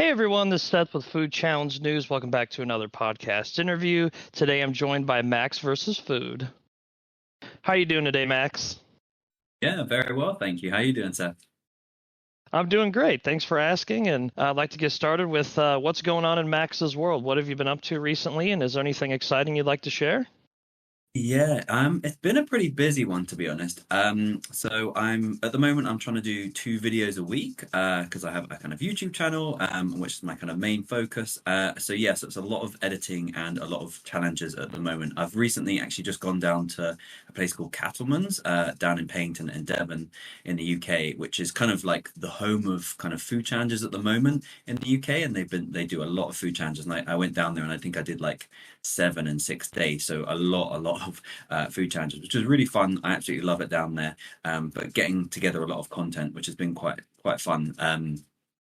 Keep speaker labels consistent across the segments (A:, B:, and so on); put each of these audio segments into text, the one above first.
A: Hey everyone, this is Seth with Food Challenge News. Welcome back to another podcast interview. Today I'm joined by Max versus Food. How are you doing today, Max?
B: Yeah, very well, thank you. How you doing, Seth?
A: I'm doing great. Thanks for asking. And I'd like to get started with what's going on in Max's world. What have you been up to recently? And is there anything exciting you'd like to share?
B: Yeah, it's been a pretty busy one to be honest. So I'm at the moment I'm trying to do two videos a week, because I have a kind of YouTube channel, which is my kind of main focus. So yes, it's a lot of editing and a lot of challenges at the moment. I've recently actually just gone down to a place called Cattleman's, down in Paignton in Devon in the UK, which is kind of like the home of kind of food challenges at the moment in the UK, and they do a lot of food challenges. And I went down there and I think I did like 7 and 6 days, so a lot of food challenges, which was really fun. I absolutely love it down there. But getting together a lot of content, which has been quite fun.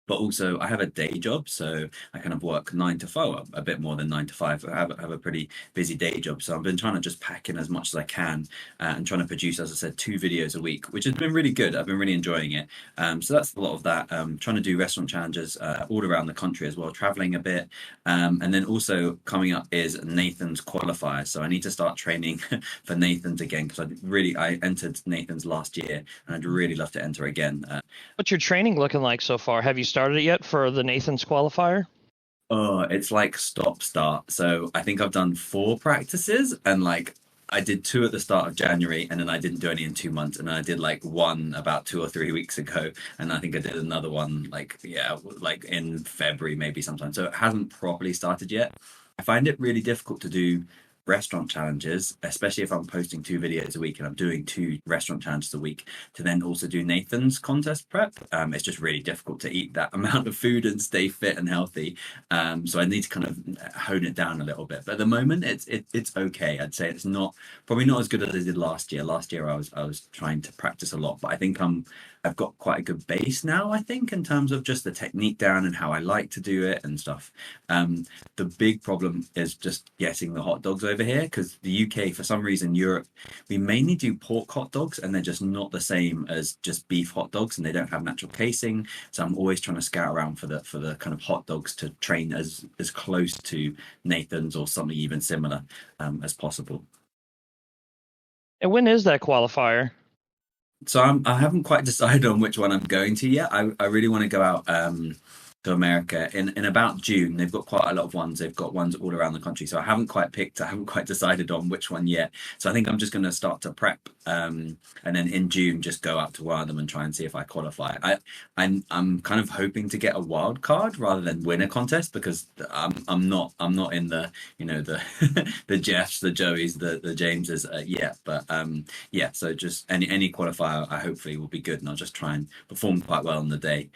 B: But also I have a day job, so I kind of work 9 to 5, a bit more than 9 to 5. I have a pretty busy day job, so I've been trying to just pack in as much as I can, and trying to produce, as I said, two videos a week, which has been really good. I've been really enjoying it. So that's a lot of that. Trying to do restaurant challenges all around the country as well, traveling a bit, and then also coming up is Nathan's qualifier. So I need to start training for Nathan's again because I entered Nathan's last year and I'd really love to enter again.
A: What's your training looking like so far? Have you started it yet for the Nathan's qualifier?
B: Oh, it's like stop start. So I think I've done 4 practices and like I did two at the start of January and then I didn't do any in 2 months. And then I did like one about 2 or 3 weeks ago. And I think I did another one like, yeah, like in February, maybe sometime. So it hasn't properly started yet. I find it really difficult to do restaurant challenges, especially if I'm posting 2 videos a week and I'm doing 2 restaurant challenges a week, to then also do Nathan's contest prep. It's just really difficult to eat that amount of food and stay fit and healthy. So I need to kind of hone it down a little bit. But at the moment, it's okay. I'd say it's not probably not as good as I did last year. Last year I was trying to practice a lot, but I think I've got quite a good base now, I think, in terms of just the technique down and how I like to do it and stuff. The big problem is just getting the hot dogs over here because the UK, for some reason, Europe, we mainly do pork hot dogs and they're just not the same as just beef hot dogs and they don't have natural casing. So I'm always trying to scout around for the kind of hot dogs to train as close to Nathan's or something even similar as possible.
A: And when is that qualifier?
B: So I haven't quite decided on which one I'm going to yet. I really want to go out to America in about June. They've got quite a lot of ones. They've got ones all around the country. So I haven't quite picked. I haven't quite decided on which one yet. So I think I'm just going to start to prep, and then in June just go out to one of them and try and see if I qualify. I'm kind of hoping to get a wild card rather than win a contest because I'm not in the the the Jeffs, the Joeys, the Jameses yet. But yeah. So just any qualifier, I hopefully will be good, and I'll just try and perform quite well on the day.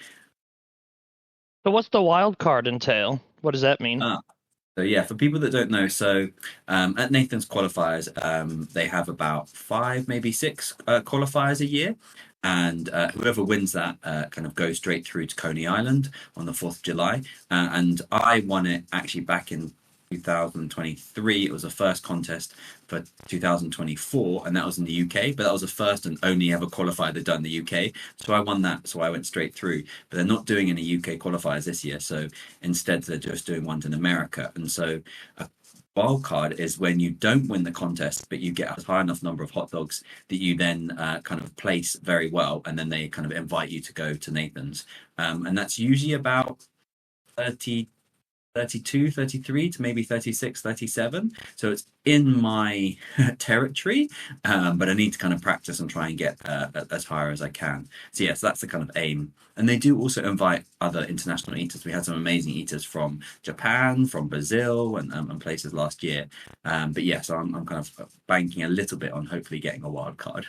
A: So what's the wild card entail? What does that mean?
B: Uh, So yeah, for people that don't know, so at Nathan's qualifiers, they have about 5, maybe 6 qualifiers a year, and whoever wins that kind of goes straight through to Coney Island on the 4th of July. And I won it actually back in 2023. It was the first contest for 2024, and that was in the UK. But that was the first and only ever qualifier they've done in the UK. So I won that, so I went straight through. But they're not doing any UK qualifiers this year, so instead they're just doing ones in America. And so a wild card is when you don't win the contest, but you get a high enough number of hot dogs that you then kind of place very well, and then they kind of invite you to go to Nathan's. And that's usually about 30 32, 33 to maybe 36, 37. So it's in my territory, but I need to kind of practice and try and get as high as I can. So yes, that's the kind of aim. And they do also invite other international eaters. We had some amazing eaters from Japan, from Brazil, and places last year. But yes, I'm kind of banking a little bit on hopefully getting a wild card.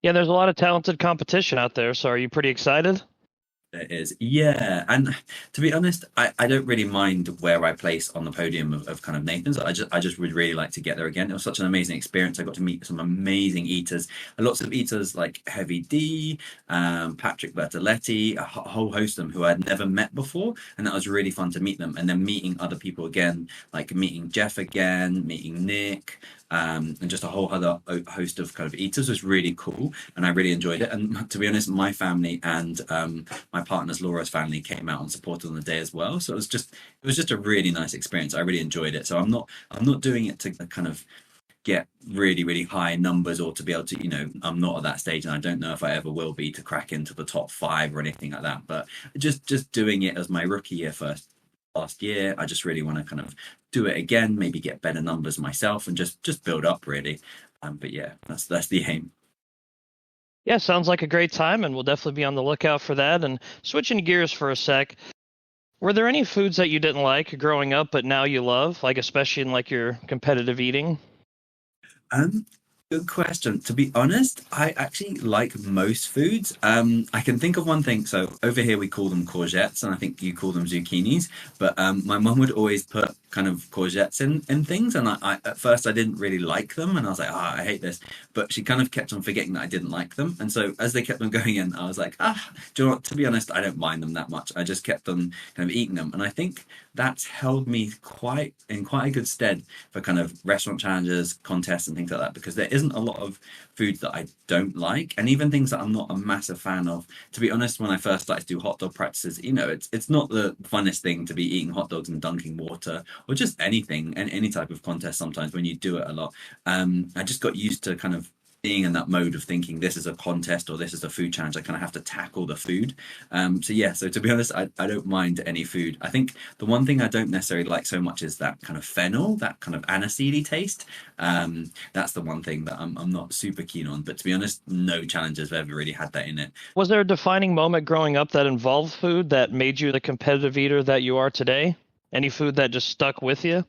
A: Yeah, there's a lot of talented competition out there. So are you pretty excited?
B: There is, yeah. And to be honest, I don't really mind where I place on the podium of kind of Nathan's. I just would really like to get there again. It was such an amazing experience. I got to meet some amazing eaters, lots of eaters like Heavy D, Patrick Bertoletti, whole host of them who I'd never met before, and that was really fun to meet them. And then meeting other people again, like meeting Jeff again, meeting Nick, and just a whole other host of kind of eaters was really cool, and I really enjoyed it. And to be honest, my family and my my partner's Laura's family came out and supported on the day as well. So it was just a really nice experience. I really enjoyed it. So I'm not doing it to kind of get really high numbers or to be able to, I'm not at that stage, and I don't know if I ever will be, to crack into the top five or anything like that. But just doing it as my rookie year first last year, I just really want to kind of do it again, maybe get better numbers myself and just build up really. But yeah, that's the aim.
A: Yeah, sounds like a great time, and we'll definitely be on the lookout for that. And switching gears for a sec, were there any foods that you didn't like growing up, but now you love, like especially in like your competitive eating?
B: Um, Good question. To be honest, I actually like most foods. I can think of one thing. So over here we call them courgettes, and I think you call them zucchinis. But my mum would always put kind of courgettes in things, and I at first I didn't really like them, and I was like, I hate this. But she kind of kept on forgetting that I didn't like them, and so as they kept on going in, I was like, do you know what? To be honest, I don't mind them that much. I just kept on kind of eating them, and I think that's held me quite a good stead for kind of restaurant challenges, contests, and things like that, because there isn't a lot of foods that I don't like, and even things that I'm not a massive fan of. To be honest, when I first started to do hot dog practices, it's not the funnest thing to be eating hot dogs and dunking water or just anything and any type of contest. Sometimes when you do it a lot, I just got used to kind of being in that mode of thinking this is a contest or this is a food challenge. I kind of have to tackle the food. So yeah, so to be honest, I don't mind any food. I think the one thing I don't necessarily like so much is that kind of fennel, that kind of aniseedy taste. That's the one thing that I'm not super keen on. But to be honest, no challenges have ever really had that in it.
A: Was there a defining moment growing up that involved food that made you the competitive eater that you are today? Any food that just stuck with you?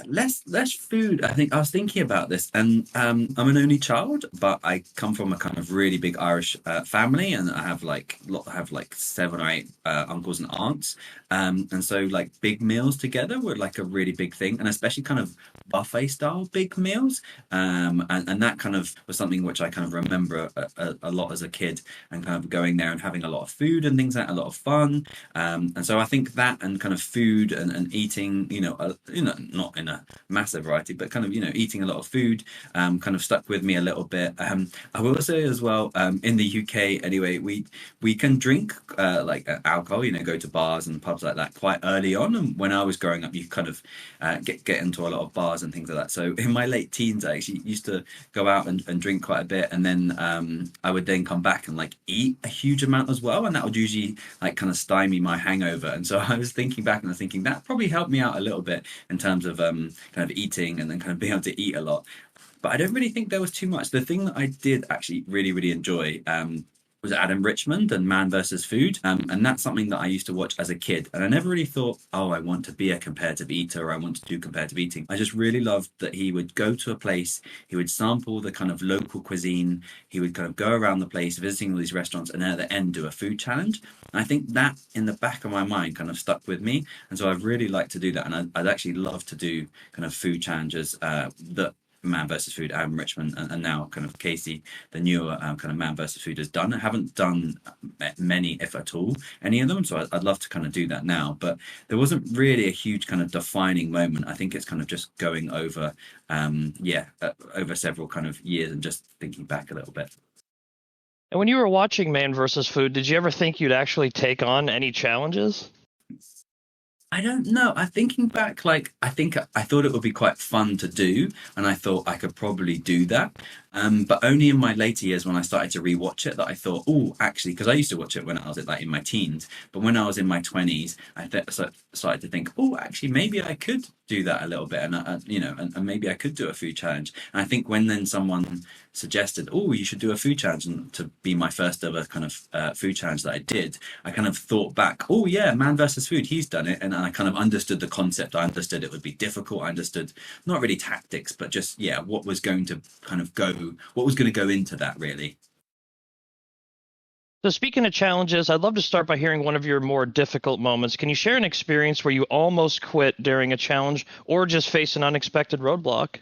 B: Less food. I think I was thinking about this, and I'm an only child, but I come from a kind of really big Irish family, and I have like seven or eight uncles and aunts, and so like big meals together were like a really big thing, and especially kind of buffet style big meals, and that kind of was something which I kind of remember a lot as a kid, and kind of going there and having a lot of food and things like that, a lot of fun, and so I think that and kind of food and eating, not in a massive variety, but kind of, eating a lot of food, kind of stuck with me a little bit. I will say as well, in the UK anyway, we can drink alcohol, go to bars and pubs like that quite early on. And when I was growing up, you kind of get into a lot of bars and things like that. So in my late teens, I actually used to go out and drink quite a bit, and then I would then come back and like eat a huge amount as well, and that would usually like kind of stymie my hangover. And so I was thinking back and I was thinking that probably helped me out a little bit in terms of kind of eating and then kind of being able to eat a lot. But I don't really think there was too much. The thing that I did actually really enjoy was Adam Richmond and Man versus Food. And that's something that I used to watch as a kid. And I never really thought, oh, I want to be a competitive eater or I want to do competitive eating. I just really loved that he would go to a place, he would sample the kind of local cuisine, he would kind of go around the place visiting all these restaurants and then at the end do a food challenge. And I think that in the back of my mind kind of stuck with me. And so I've really liked to do that. And I'd actually love to do kind of food challenges that Man versus Food, Adam Richmond, and now kind of Casey, the newer kind of Man versus Food has done. I haven't done many, if at all, any of them. So I'd love to kind of do that now. But there wasn't really a huge kind of defining moment. I think it's kind of just going over, over several kind of years and just thinking back a little bit.
A: And when you were watching Man versus Food, did you ever think you'd actually take on any challenges?
B: I don't know. I thinking back, like I thought it would be quite fun to do, and I thought I could probably do that. But only in my later years when I started to rewatch it that I thought, oh, actually, because I used to watch it when I was like in my teens, but when I was in my 20s, started to think, oh, actually, maybe I could do that a little bit, and and maybe I could do a food challenge. And I think when then someone suggested, oh, you should do a food challenge, and to be my first ever kind of food challenge that I did, I kind of thought back, oh yeah, Man versus Food, he's done it, and I kind of understood the concept. I understood it would be difficult. I understood not really tactics, but just what was going to kind of what was going to go into that really.
A: So speaking of challenges, I'd love to start by hearing one of your more difficult moments. Can you share an experience where you almost quit during a challenge or just face an unexpected roadblock?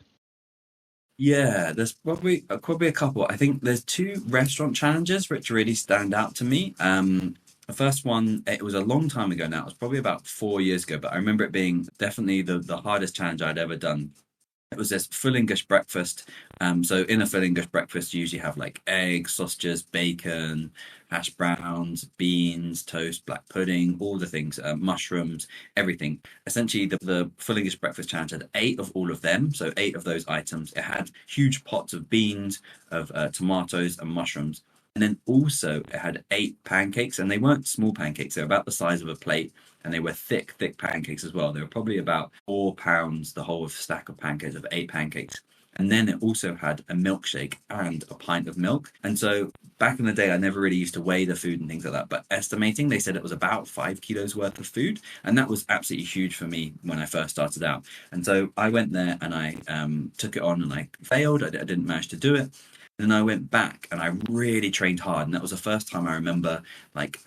B: Yeah, there's probably a couple. I think there's two restaurant challenges which really stand out to me. The first one, it was a long time ago now. It was probably about 4 years ago, but I remember it being definitely the hardest challenge I'd ever done. It was this full English breakfast. So in a full English breakfast, you usually have like eggs, sausages, bacon, hash browns, beans, toast, black pudding, all the things, mushrooms, everything. Essentially, the full English breakfast challenge had eight of all of them. So eight of those items. It had huge pots of beans, of tomatoes and mushrooms. And then also it had eight pancakes, and they weren't small pancakes. They were about the size of a plate, and they were thick, thick pancakes as well. They were probably about 4 pounds, the whole stack of pancakes, of eight pancakes. And then it also had a milkshake and a pint of milk. And so back in the day, I never really used to weigh the food and things like that. But estimating, they said it was about 5 kilos worth of food. And that was absolutely huge for me when I first started out. And so I went there and I took it on and I failed. I didn't manage to do it. And then I went back and I really trained hard. And that was the first time I remember like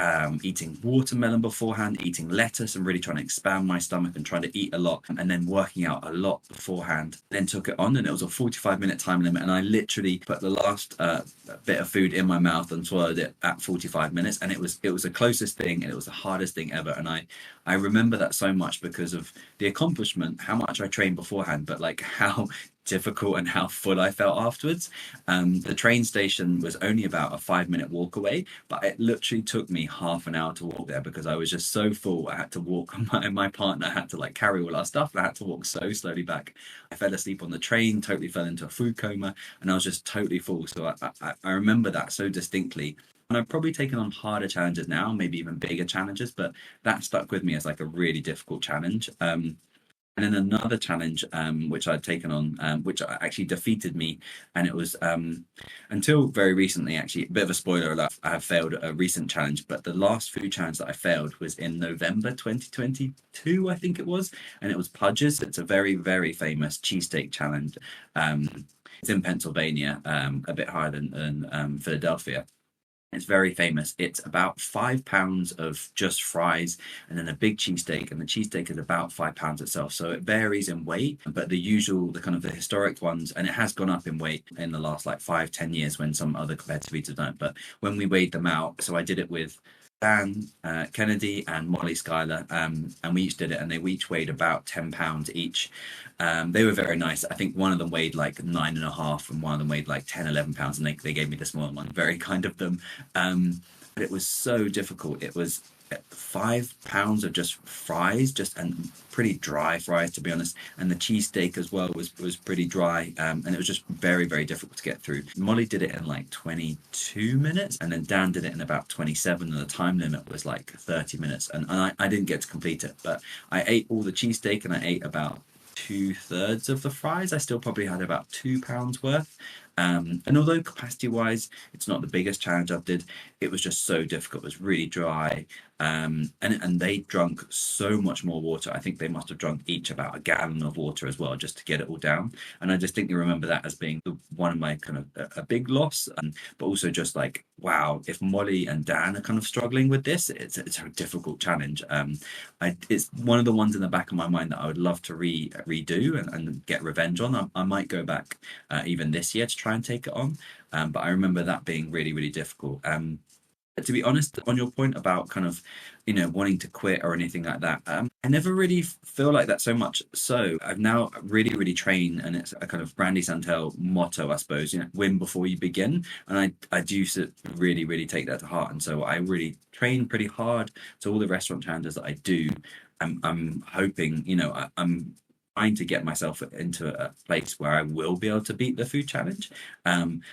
B: eating watermelon beforehand, eating lettuce and really trying to expand my stomach and trying to eat a lot and then working out a lot beforehand. Then took it on and it was a 45-minute time limit. And I literally put the last bit of food in my mouth and swallowed it at 45 minutes. And it was the closest thing and it was the hardest thing ever. And I remember that so much because of the accomplishment, how much I trained beforehand, but like how difficult and how full I felt afterwards. The train station was only about a 5-minute walk away, but it literally took me half an hour to walk there because I was just so full. I had to walk. My partner had to like carry all our stuff. And I had to walk so slowly back. I fell asleep on the train, totally fell into a food coma, and I was just totally full. So I remember that so distinctly. And I've probably taken on harder challenges now, maybe even bigger challenges, but that stuck with me as like a really difficult challenge. And then another challenge, which I'd taken on, which actually defeated me, and it was until very recently, actually, a bit of a spoiler alert, I have failed a recent challenge, but the last food challenge that I failed was in November 2022, I think it was, and it was Pudge's. It's a very, very famous cheesesteak challenge. It's in Pennsylvania, a bit higher than Philadelphia. It's very famous. It's about 5 pounds of just fries and then a big cheesesteak. And the cheesesteak is about 5 pounds itself. So it varies in weight, but the kind of the historic ones, and it has gone up in weight in the last like 5, 10 years when some other competitive eaters don't. But when we weighed them out, so I did it with Dan Kennedy and Molly Schuyler, and we each did it, and they each weighed about 10 pounds each. They were very nice. I think one of them weighed like 9.5, and one of them weighed like 10, 11 pounds, and they gave me the smaller one. Very kind of them. But it was so difficult. It was 5 pounds of just fries, just and pretty dry fries to be honest, and the cheesesteak as well was pretty dry, and it was just very, very difficult to get through. Molly did it in like 22 minutes, and then Dan did it in about 27, and the time limit was like 30 minutes, and I didn't get to complete it, but I ate all the cheesesteak and I ate about 2/3 of the fries. I still probably had about 2 pounds worth. And although capacity wise, it's not the biggest challenge I've did, it was just so difficult. It was really dry. And they drunk so much more water. I think they must have drunk each about a gallon of water as well, just to get it all down. And I distinctly remember that as being one of my kind of a big loss. But also just like, wow, if Molly and Dan are kind of struggling with this, it's a difficult challenge. It's one of the ones in the back of my mind that I would love to redo and get revenge on. I might go back even this year to try and take it on. But I remember that being really, really difficult. To be honest, on your point about kind of, wanting to quit or anything like that, I never really feel like that so much. So I've now really, really trained, and it's a kind of Brandy Santel motto, I suppose, win before you begin. And I do really, really take that to heart. And so I really train pretty hard. So all the restaurant challenges that I do, I'm hoping, I'm trying to get myself into a place where I will be able to beat the food challenge.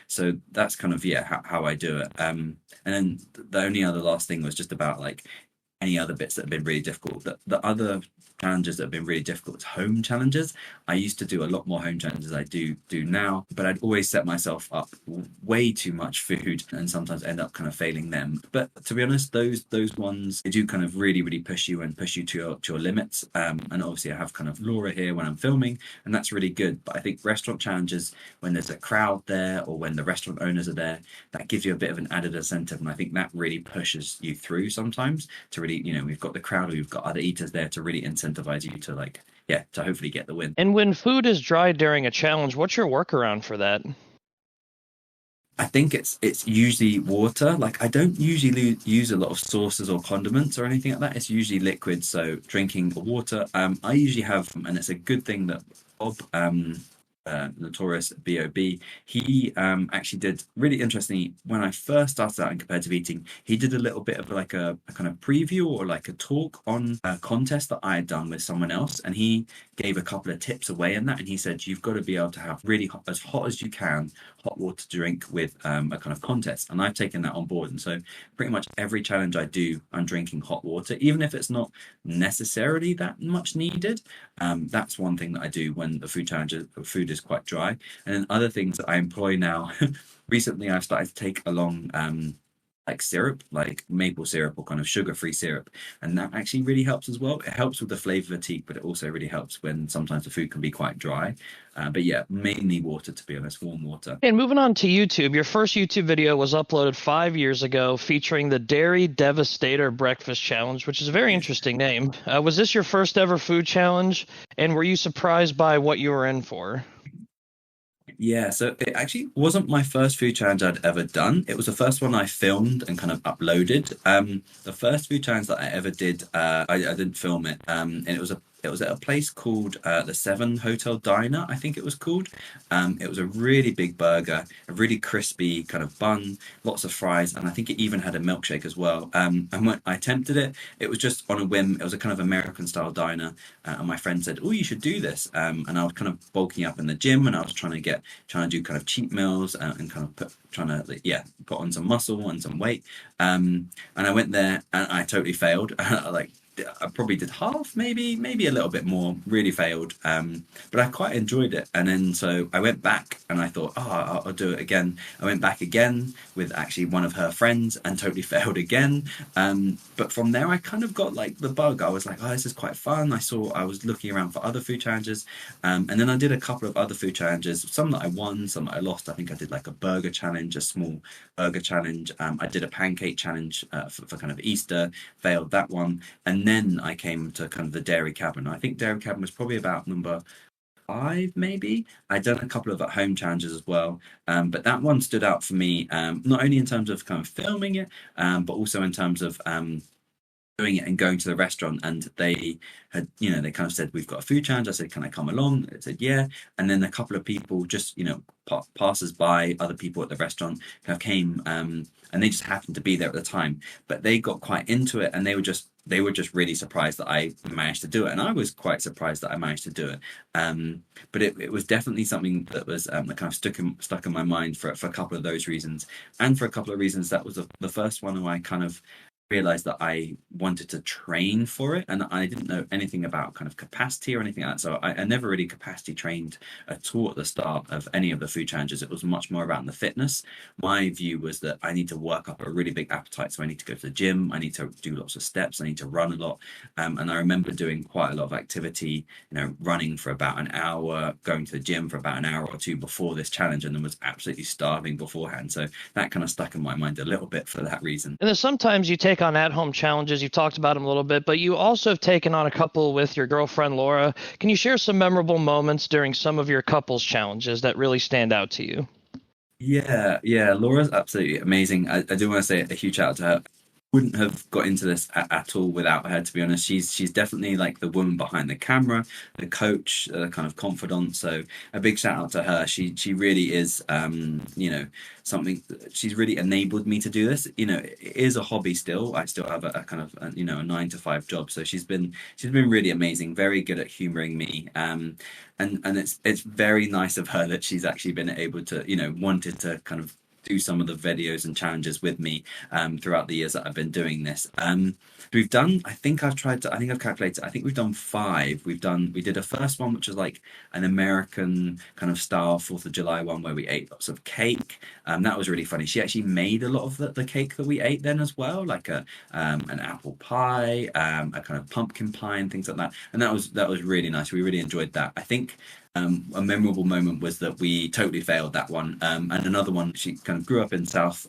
B: So that's kind of how I do it. And then the only other last thing was just about like any other bits that have been really difficult. The other challenges that have been really difficult is home challenges. I used to do a lot more home challenges than I do now, but I'd always set myself up way too much food and sometimes end up kind of failing them. But to be honest, those ones, they do kind of really, really push you to your limits. And obviously I have kind of Laura here when I'm filming, and that's really good. But I think restaurant challenges, when there's a crowd there or when the restaurant owners are there, that gives you a bit of an added incentive. And I think that really pushes you through sometimes to really, we've got the crowd or we've got other eaters there to really incentivize you to hopefully get the win.
A: And when food is dry during a challenge, what's your workaround for that?
B: I think it's usually water. Like I don't usually use a lot of sauces or condiments or anything like that. It's usually liquid. So drinking water. I usually have, and it's a good thing that Bob notorious B.O.B. He actually did really interestingly when I first started out in competitive eating. He did a little bit of like a kind of preview or like a talk on a contest that I had done with someone else, and he gave a couple of tips away in that. And he said you've got to be able to have really hot, as hot as you can, hot water to drink with a kind of contest. And I've taken that on board, and so pretty much every challenge I do, I'm drinking hot water, even if it's not necessarily that much needed. That's one thing that I do when the food is quite dry. And then other things that I employ now, recently I've started to take along like syrup, like maple syrup or kind of sugar-free syrup, and that actually really helps as well. It helps with the flavor fatigue, but it also really helps when sometimes the food can be quite dry. But yeah, mainly water, to be honest, warm water.
A: And moving on to YouTube, your first YouTube video was uploaded 5 years ago featuring the Dairy Devastator Breakfast Challenge, which is a very interesting name. Was this your first ever food challenge? And were you surprised by what you were in for?
B: Yeah, so it actually wasn't my first food challenge I'd ever done. It was the first one I filmed and kind of uploaded. The first food challenge that I ever did, I didn't film it, and it was at a place called the Seven Hotel Diner, I think it was called. It was a really big burger, a really crispy kind of bun, lots of fries, and I think it even had a milkshake as well. And when I attempted it, it was just on a whim. It was a kind of American style diner, and my friend said, "Oh, you should do this." And I was kind of bulking up in the gym, and I was trying to do kind of cheat meals and kind of trying to yeah, put on some muscle and some weight. And I went there and I totally failed. Like I probably did half, maybe a little bit more. Really failed, but I quite enjoyed it. And then so I went back and I thought, oh, I'll do it again. I went back again with actually one of her friends and totally failed again. But from there, I kind of got like the bug. I was like, oh, this is quite fun. I was looking around for other food challenges, and then I did a couple of other food challenges. Some that I won, some that I lost. I think I did like a burger challenge, a small burger challenge. I did a pancake challenge for kind of Easter, failed that one, and then I came to kind of the dairy cabin. I think dairy cabin was probably about number five, maybe. I'd done a couple of at home challenges as well, but that one stood out for me, not only in terms of kind of filming it, but also in terms of doing it and going to the restaurant. And they had, they kind of said, we've got a food challenge. I said, can I come along? They said, yeah. And then a couple of people just, passers by, other people at the restaurant kind of came, and they just happened to be there at the time, but they got quite into it, and they were just really surprised that I managed to do it, and I was quite surprised that I managed to do it. But it was definitely something that was that kind of stuck in my mind for a couple of those reasons, and for a couple of reasons that was the first one where I kind of realized that I wanted to train for it, and I didn't know anything about kind of capacity or anything like that. So I never really capacity trained at all at the start of any of the food challenges. It was much more around the fitness. My view was that I need to work up a really big appetite, so I need to go to the gym, I need to do lots of steps, I need to run a lot. And I remember doing quite a lot of activity, running for about an hour, going to the gym for about an hour or two before this challenge, and then was absolutely starving beforehand. So that kind of stuck in my mind a little bit for that reason.
A: And then sometimes you take on at-home challenges. You talked about them a little bit, but you also have taken on a couple with your girlfriend, Laura. Can you share some memorable moments during some of your couples challenges that really stand out to you?
B: Yeah, Laura's absolutely amazing. I do want to say a huge shout out to her. Wouldn't have got into this at all without her, to be honest. She's definitely like the woman behind the camera, the coach, kind of confidant. So a big shout out to her. She really is, something. She's really enabled me to do this. It is a hobby still. I still have a kind of a 9 to 5 job. So she's been really amazing. Very good at humoring me. And it's very nice of her that she's actually been able to wanted to kind of do some of the videos and challenges with me throughout the years that I've been doing this. We've done, I think I've calculated, I think we've done 5. We did a first one, which was like an American kind of style 4th of July one where we ate lots of cake. That was really funny. She actually made a lot of the cake that we ate then as well, like an apple pie, a kind of pumpkin pie and things like that. And that was really nice. We really enjoyed that. I think a memorable moment was that we totally failed that one. And another one, she kind of grew up in South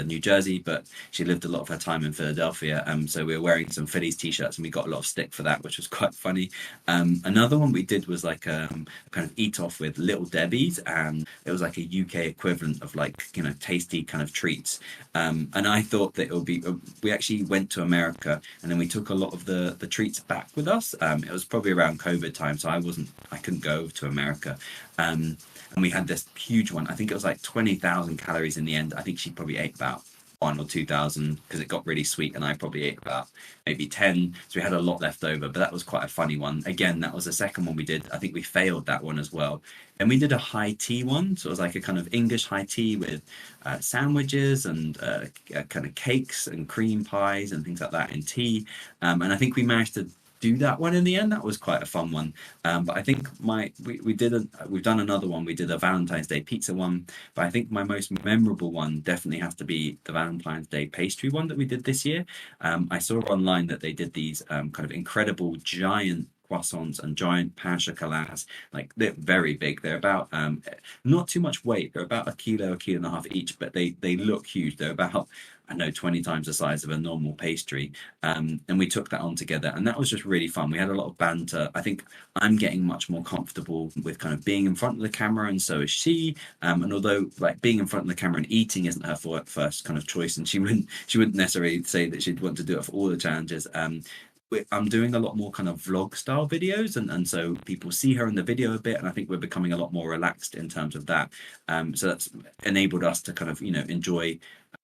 B: New Jersey, but she lived a lot of her time in Philadelphia. So we were wearing some Phillies t-shirts, and we got a lot of stick for that, which was quite funny. Another one we did was like kind of eat off with Little Debbie's, and it was like a UK equivalent of like tasty kind of treats. And I thought that it would be. We actually went to America, and then we took a lot of the treats back with us. It was probably around COVID time, so I couldn't go to America. And we had this huge one. I think it was like 20,000 calories in the end. I think she probably ate about 1 or 2,000 because it got really sweet, and I probably ate about maybe 10. So we had a lot left over, but that was quite a funny one. Again, that was the second one we did. I think we failed that one as well. And we did a high tea one. So it was like a kind of English high tea with sandwiches and kind of cakes and cream pies and things like that in tea. And I think we managed to do that one in the end. That was quite a fun one. But I think we've done another one. We did a Valentine's Day pizza one, but I think my most memorable one definitely has to be the Valentine's Day pastry one that we did this year. I saw online that they did these kind of incredible giant croissants and giant pain chocolats. Like they're very big. They're about not too much weight. They're about a kilo and a half each, but they look huge. They're about, I know, 20 times the size of a normal pastry. And we took that on together, and that was just really fun. We had a lot of banter. I think I'm getting much more comfortable with kind of being in front of the camera, and so is she. And although like being in front of the camera and eating isn't her first kind of choice, and she wouldn't necessarily say that she'd want to do it for all the challenges. I'm doing a lot more kind of vlog style videos, and so people see her in the video a bit, and I think we're becoming a lot more relaxed in terms of that. So that's enabled us to kind of enjoy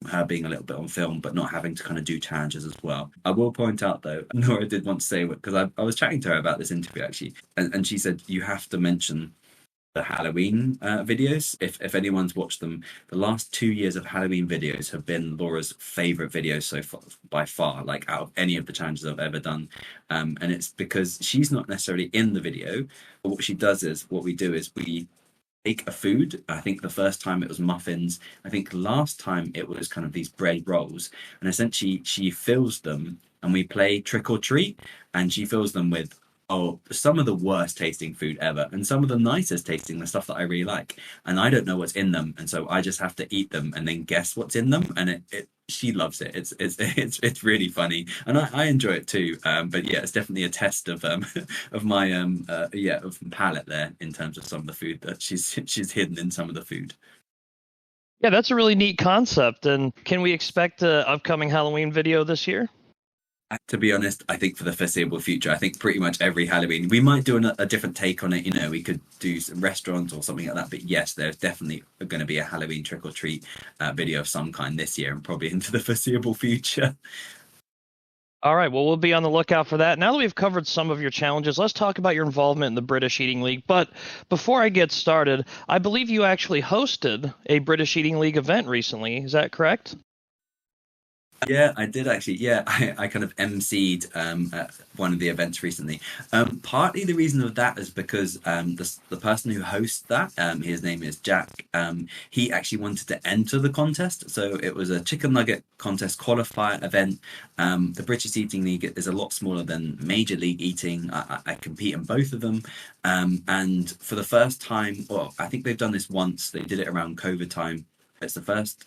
B: her being a little bit on film, but not having to kind of do challenges as well. I will point out though, Nora did want to say, because I was chatting to her about this interview actually, and she said you have to mention the Halloween videos. If anyone's watched them, the last 2 years of Halloween videos have been Laura's favorite videos so far, by far, like out of any of the challenges I've ever done. And it's because she's not necessarily in the video, but what we do is we take a food. I think the first time it was muffins. I think last time it was kind of these bread rolls, and essentially she fills them, and we play trick or treat, and she fills them with some of the worst tasting food ever, and some of the nicest tasting, the stuff that I really like. And I don't know what's in them, and so I just have to eat them and then guess what's in them. And she loves it. It's really funny, and I enjoy it too. But yeah, it's definitely a test of of my of palate there in terms of some of the food that she's hidden in some of the food.
A: Yeah, that's a really neat concept. And can we expect an upcoming Halloween video this year?
B: To be honest, I think for the foreseeable future, I think pretty much every Halloween we might do a different take on it. We could do some restaurants or something like that. But yes, there's definitely going to be a Halloween trick or treat video of some kind this year, and probably into the foreseeable future.
A: All right, well, we'll be on the lookout for that. Now that we've covered some of your challenges, let's talk about your involvement in the British Eating League. But before I get started, I believe you actually hosted a British Eating League event recently. Is that correct?
B: Yeah, I did actually. Yeah, I kind of emceed at one of the events recently. Partly the reason of that is because the person who hosts that, his name is Jack. He actually wanted to enter the contest, so it was a chicken nugget contest qualifier event. The British Eating League is a lot smaller than Major League Eating. I compete in both of them, and for the first time, well, I think they've done this once. They did it around COVID time. It's the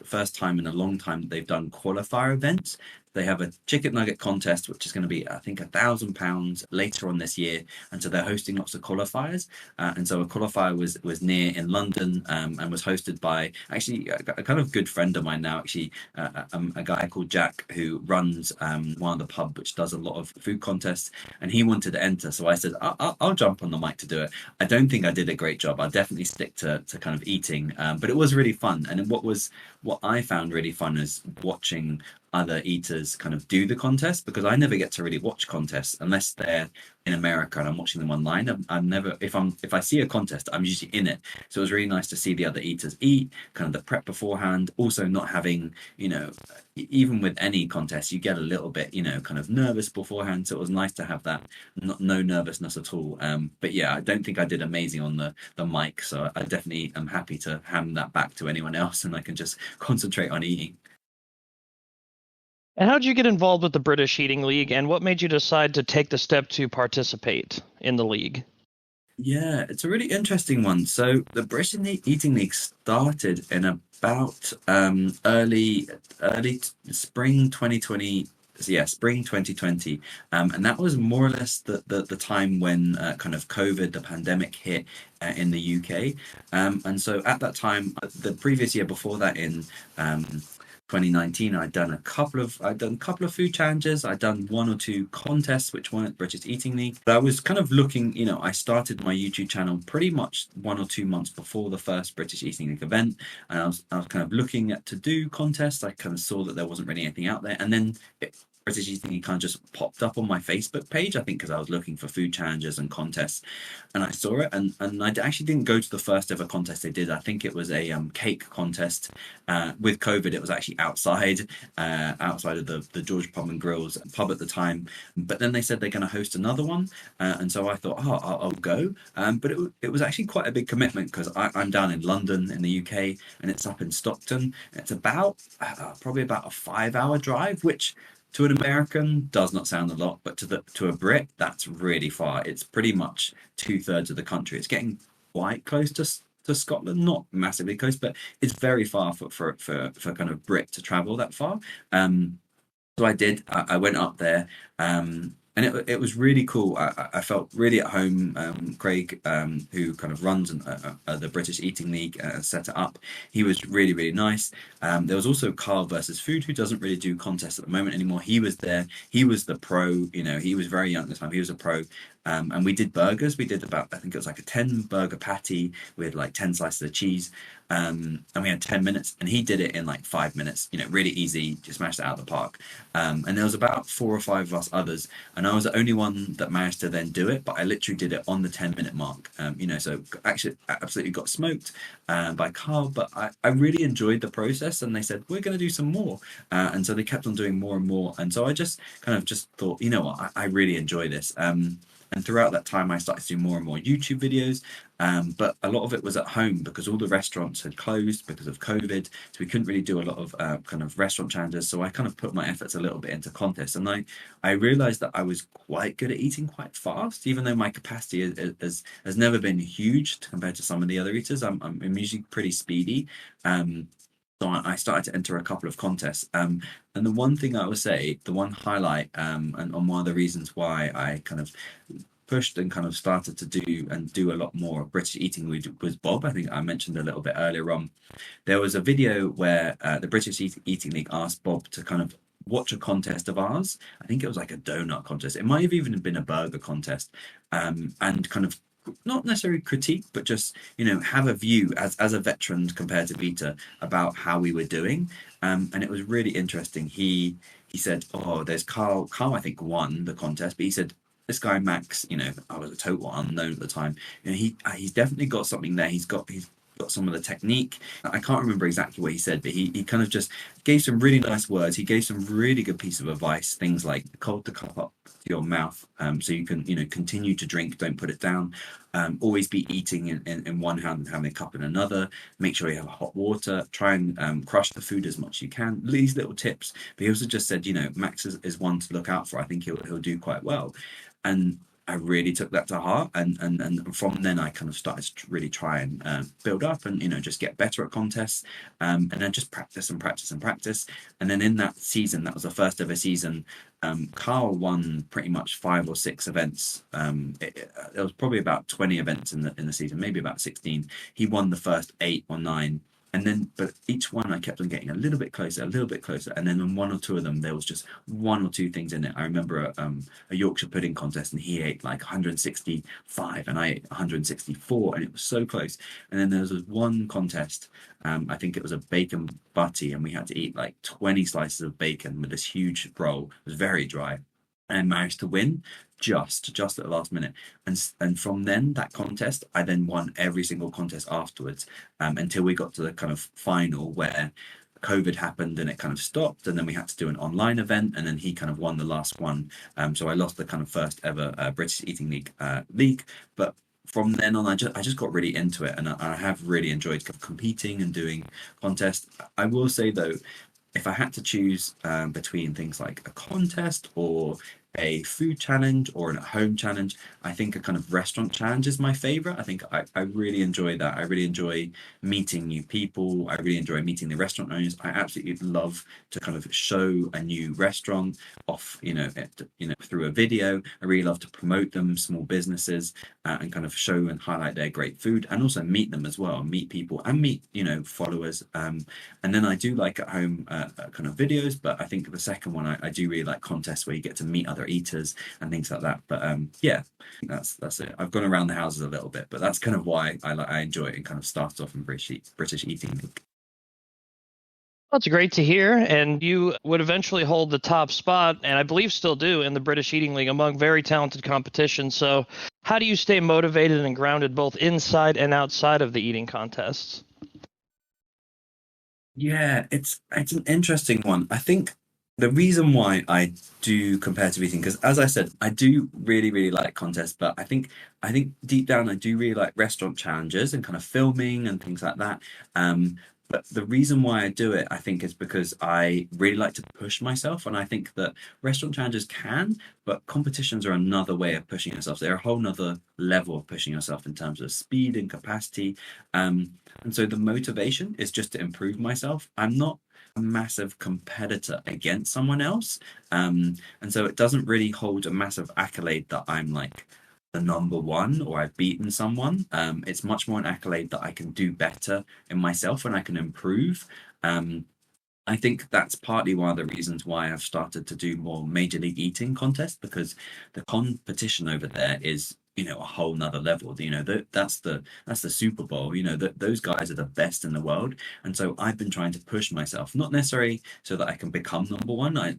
B: first time in a long time that they've done qualifier events. They have a chicken nugget contest, which is going to be, I think, £1,000 later on this year, and so they're hosting lots of qualifiers. And so a qualifier was near in London, and was hosted by actually a kind of good friend of mine now, actually, a guy called Jack who runs one of the pub which does a lot of food contests, and he wanted to enter. So I said, I'll jump on the mic to do it. I don't think I did a great job. I'll definitely stick to kind of eating, but it was really fun. And what I found really fun is watching other eaters kind of do the contest, because I never get to really watch contests unless they're in America and I'm watching them online. I'm never, if I see a contest, I'm usually in it. So it was really nice to see the other eaters eat, kind of the prep beforehand, also not having, even with any contest, you get a little bit, kind of nervous beforehand. So it was nice to have that, no nervousness at all. But yeah, I don't think I did amazing on the mic. So I definitely am happy to hand that back to anyone else, and I can just concentrate on eating.
A: And how did you get involved with the British Eating League, and what made you decide to take the step to participate in the league?
B: Yeah, it's a really interesting one. So the British Eating League started in about early spring 2020. Yeah, spring 2020, and that was more or less the time when kind of COVID, the pandemic hit in the UK, and so at that time, the previous year before that in 2019, I'd done a couple of food challenges. I'd done one or two contests which weren't British Eating League. But I was kind of looking, I started my YouTube channel pretty much 1 or 2 months before the first British Eating League event, and I was kind of looking to do contests. I kind of saw that there wasn't really anything out there, and then British Eating League kind of just popped up on my Facebook page. I think because I was looking for food challenges and contests, and I saw it, and I actually didn't go to the first ever contest they did. I think it was a cake contest. With COVID, it was actually outside of the George Pub and Grills pub at the time. But then they said they're going to host another one, and so I thought, oh, I'll go. But it was actually quite a big commitment because I'm down in London in the UK, and it's up in Stockton. It's about probably about a 5 hour drive, which to an American does not sound a lot, but to a Brit, that's really far. It's pretty much 2/3 of the country. It's getting quite close to Scotland, not massively close, but it's very far for kind of Brit to travel that far. So I did. I went up there, and it was really cool. I felt really at home. Craig, who kind of runs the British Eating League, set it up. He was really really nice. There was also Carl versus Food, who doesn't really do contests at the moment anymore. He was there. He was the pro. He was very young at the time. He was a pro. And we did burgers. We did about, I think it was like a 10 burger patty with like 10 slices of cheese. And we had 10 minutes, and he did it in like 5 minutes, really easy, just smashed it out of the park. And there was about 4 or 5 of us others, and I was the only one that managed to then do it, but I literally did it on the 10-minute mark. So actually absolutely got smoked by Carl, but I really enjoyed the process, and they said, we're going to do some more. And so they kept on doing more and more. And so I just kind of just thought, you know what, I really enjoy this. And throughout that time, I started to do more and more YouTube videos. But a lot of it was at home because all the restaurants had closed because of COVID. So we couldn't really do a lot of kind of restaurant challenges. So I kind of put my efforts a little bit into contests. And I realized that I was quite good at eating quite fast, even though my capacity has never been huge compared to some of the other eaters. I'm usually pretty speedy. So I started to enter a couple of contests. And the one thing I would say, the one highlight, and one of the reasons why I kind of pushed and kind of started to do a lot more British eating was Bob. I think I mentioned a little bit earlier on. There was a video where the British Eating League asked Bob to kind of watch a contest of ours. I think it was like a donut contest. It might have even been a burger contest, and kind of not necessarily critique, but just have a view as a veteran compared to Vita about how we were doing. And it was really interesting. He said, "Oh, there's Carl. Carl, I think won the contest, but he said." This guy Max, I was a total unknown at the time. He's definitely got something there. He's got some of the technique. I can't remember exactly what he said, but he kind of just gave some really nice words. He gave some really good piece of advice. Things like hold the cup up to your mouth, so you can continue to drink. Don't put it down. Always be eating in one hand and having a cup in another. Make sure you have hot water. Try and crush the food as much as you can. These little tips. But he also just said, Max is one to look out for. I think he'll do quite well. And I really took that to heart, and from then I kind of started to really try and build up and just get better at contests, and then just practice and practice and practice. And then in that season, that was the first ever season, Carl won pretty much 5 or 6 events. There was probably about 20 events in the season, maybe about 16. He won the first 8 or 9. And then, but each one I kept on getting a little bit closer, a little bit closer. And then on 1 or 2 of them, there was just 1 or 2 things in it. I remember a Yorkshire pudding contest, and he ate like 165 and I ate 164, and it was so close. And then there was one contest, I think it was a bacon butty, and we had to eat like 20 slices of bacon with this huge roll. It was very dry, and managed to win just at the last minute. And from then, that contest, I then won every single contest afterwards, until we got to the kind of final where COVID happened and it kind of stopped, and then we had to do an online event, and then he kind of won the last one. So I lost the kind of first ever British Eating League, but from then on, I just got really into it, and I have really enjoyed competing and doing contests. I will say though, if I had to choose between things like a contest or a food challenge or an at-home challenge, I think a kind of restaurant challenge is my favorite. I think I really enjoy that. I really enjoy meeting new people. I really enjoy meeting the restaurant owners. I absolutely love to kind of show a new restaurant off, through a video. I really love to promote them, small businesses, and kind of show and highlight their great food, and also meet them as well, meet people and meet, followers. And then I do like at home kind of videos, but I think the second one I do really like contests where you get to meet other eaters and things like that. But yeah, that's it. I've gone around the houses a little bit, but that's kind of why I enjoy it and kind of started off in British Eating League.
A: That's great to hear. And you would eventually hold the top spot, and I believe still do, in the British Eating League among very talented competition. So, how do you stay motivated and grounded both inside and outside of the eating contests?
B: Yeah, it's an interesting one. I think the reason why I do competitive eating, because as I said, I do really, really like contests, but I think deep down I do really like restaurant challenges and kind of filming and things like that. But the reason why I do it, I think, is because I really like to push myself, and I think that restaurant challenges can, but competitions are another way of pushing yourself. They're a whole nother level of pushing yourself in terms of speed and capacity. And so the motivation is just to improve myself. I'm not a massive competitor against someone else. And so it doesn't really hold a massive accolade that I'm like the number one or I've beaten someone. It's much more an accolade that I can do better in myself and I can improve. Um, I think that's partly one of the reasons why I've started to do more Major League Eating contests, because the competition over there is, a whole nother level. That's the Super Bowl. That those guys are the best in the world, and so I've been trying to push myself, not necessarily so that I can become number one. I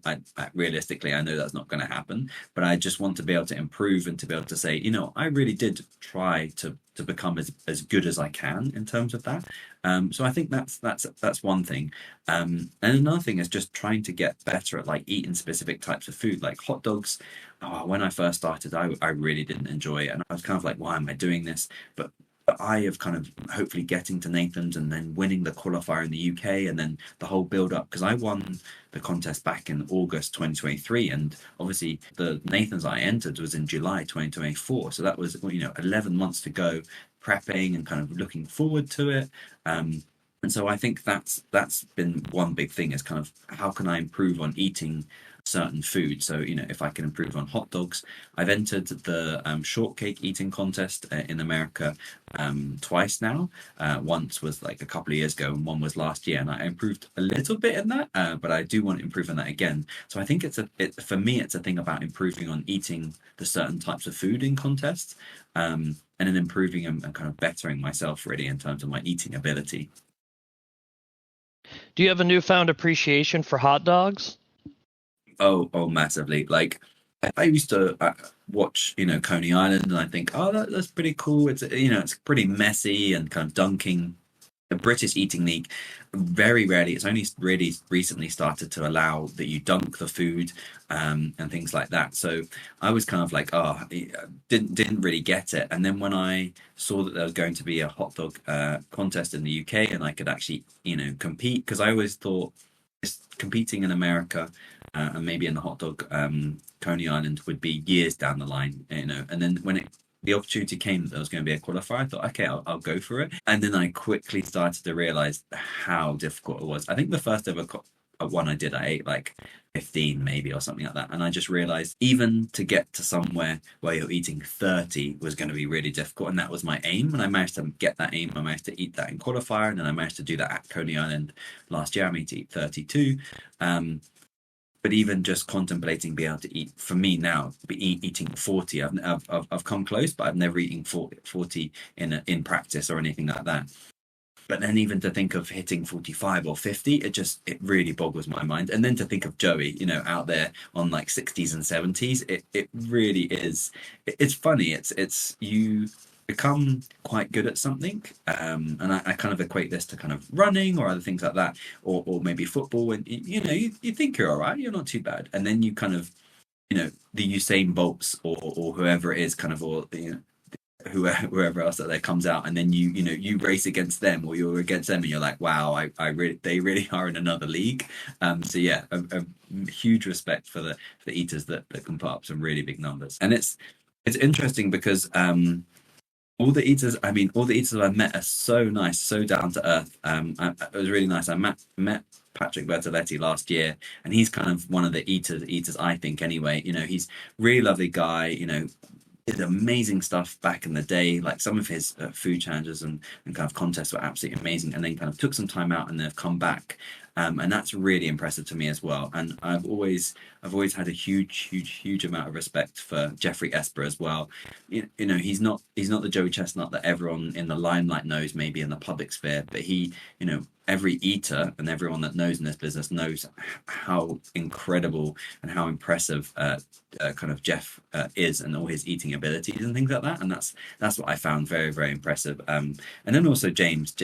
B: realistically, I know that's not going to happen, but I just want to be able to improve and to be able to say, I really did try to become as good as I can in terms of that. So I think that's one thing. And another thing is just trying to get better at like eating specific types of food, like hot dogs. Oh, when I first started, I really didn't enjoy it, and I was kind of like, why am I doing this? But I have kind of hopefully getting to Nathan's and then winning the qualifier in the UK and then the whole build up, because I won the contest back in August 2023, and obviously the Nathan's I entered was in July 2024, so that was 11 months to go, prepping and kind of looking forward to it. And so I think that's been one big thing, is kind of how can I improve on eating certain food. So if I can improve on hot dogs. I've entered the shortcake eating contest in America twice now. Once was like a couple of years ago, and one was last year, and I improved a little bit in that, but I do want to improve on that again. So I think for me it's a thing about improving on eating the certain types of food in contests, and then improving and kind of bettering myself really in terms of my eating ability.
A: Do you have a newfound appreciation for hot dogs?
B: Oh, massively. Like I used to watch, Coney Island, and I think, oh, that's pretty cool. It's pretty messy and kind of dunking. The British Eating League, very rarely, it's only really recently started to allow that you dunk the food, and things like that. So I was kind of like, oh, didn't really get it. And then when I saw that there was going to be a hot dog contest in the UK, and I could actually, compete, because I always thought competing in America, and maybe in the hot dog Coney Island would be years down the line, And then when the opportunity came that there was going to be a qualifier, I thought, okay, I'll go for it. And then I quickly started to realize how difficult it was. I think the first ever one I did, I ate like 15 maybe or something like that. And I just realized even to get to somewhere where you're eating 30 was going to be really difficult. And that was my aim. And I managed to get that aim. I managed to eat that in qualifier. And then I managed to do that at Coney Island last year. I made to eat 32. But even just contemplating being able to eat, for me now, eating 40, I've come close, but I've never eaten 40 in practice or anything like that. But then even to think of hitting 45 or 50, it really boggles my mind. And then to think of Joey, out there on like 60s and 70s, it really is. It's funny. It's you become quite good at something, and I kind of equate this to kind of running or other things like that, or maybe football, and you think you're all right, you're not too bad, and then you kind of, the Usain Bolts or whoever it is, kind of, or whoever else that comes out, and then you race against them, or you're against them, and you're like, wow, they really are in another league. So yeah, a huge respect for the eaters that can put up some really big numbers. And it's interesting because all the eaters, I mean, all the eaters that I met are so nice, so down to earth. It was really nice. I met Patrick Bertoletti last year, and he's kind of one of the eaters, I think, anyway. He's really lovely guy. Did amazing stuff back in the day. Like some of his food challenges and kind of contests were absolutely amazing, and then kind of took some time out and they've come back. And that's really impressive to me as well. And I've always had a huge amount of respect for Jeffrey Esper as well. He's not the Joey Chestnut that everyone in the limelight knows, maybe in the public sphere, but every eater and everyone that knows in this business knows how incredible and how impressive kind of Jeff is, and all his eating abilities and things like that. And that's what I found very impressive. And then also James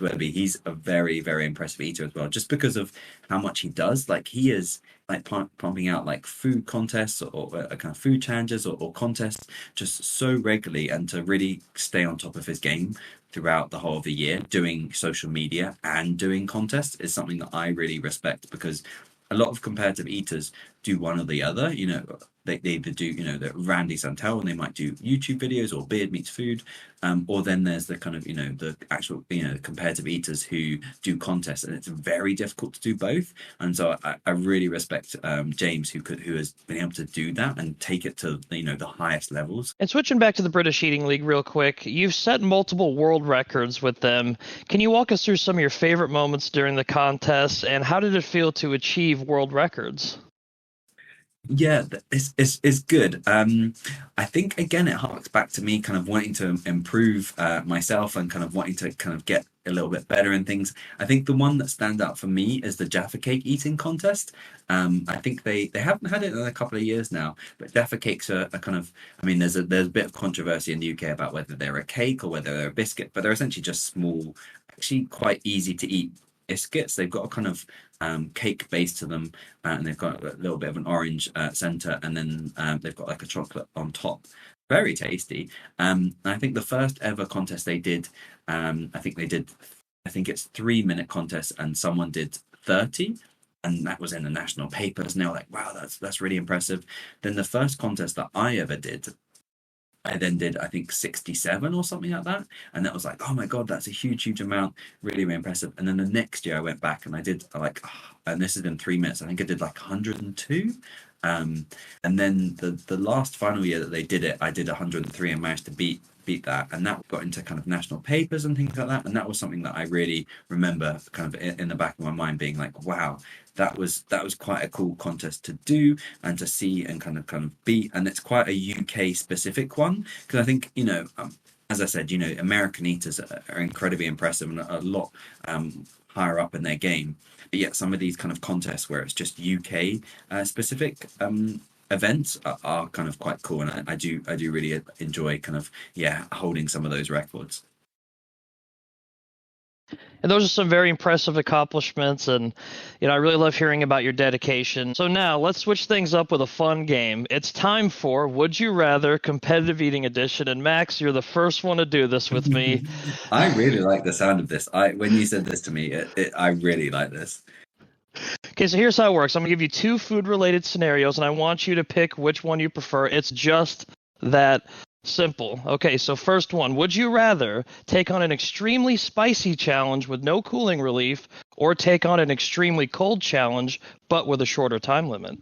B: Webby, he's a very impressive eater as well, just because of how much he does. Like he is like pumping out like food contests or kind of food challenges or contests just so regularly, and to really stay on top of his game throughout the whole of the year, doing social media and doing contests is something that I really respect, because a lot of competitive eaters do one or the other. They either do, the Randy Santel, and they might do YouTube videos or Beard Meets Food, or then there's the kind of, the actual, competitive eaters who do contests, and it's very difficult to do both. And so I really respect James, who has been able to do that and take it to, the highest levels.
A: And switching back to the British Eating League real quick, you've set multiple world records with them. Can you walk us through some of your favorite moments during the contest, and how did it feel to achieve world records?
B: Yeah, it's good. I think again it harks back to me kind of wanting to improve myself, and kind of wanting to kind of get a little bit better in things. I think the one that stands out for me is the Jaffa Cake eating contest. I think they haven't had it in a couple of years now, but Jaffa Cakes are kind of, I mean, there's a bit of controversy in the UK about whether they're a cake or whether they're a biscuit, but they're essentially just small, actually quite easy to eat biscuits. They've got a kind of cake base to them, and they've got a little bit of an orange center, and then they've got like a chocolate on top. Very tasty. And I think the first ever contest they did, I think it's 3 minute contest, and someone did 30. And that was in the national papers, and they were like, "Wow, that's really impressive." Then the first contest that I ever did, I then did, I think, 67 or something like that. And that was like, oh my God, that's a huge amount. Really impressive. And then the next year I went back and I did and this is in 3 minutes, I think I did like 102. And then the last final year that they did it, I did 103 and managed to beat that. And that got into kind of national papers and things like that. And that was something that I really remember kind of in the back of my mind being like, wow, that was quite a cool contest to do and to see and kind of beat. And it's quite a UK specific one, because I think, as I said, American eaters are incredibly impressive and a lot higher up in their game. But yet some of these kind of contests where it's just UK specific events are kind of quite cool, and I do really enjoy kind of holding some of those records.
A: And those are some very impressive accomplishments, and I really love hearing about your dedication. So now let's switch things up with a fun game. It's time for Would You Rather Competitive Eating Edition, and Max, you're the first one to do this with me.
B: I really like the sound of this. When you said this to me, I really like this.
A: Okay, so here's how it works. I'm going to give you two food-related scenarios, and I want you to pick which one you prefer. It's just that simple. Okay, so first one. Would you rather take on an extremely spicy challenge with no cooling relief, or take on an extremely cold challenge, but with a shorter time limit?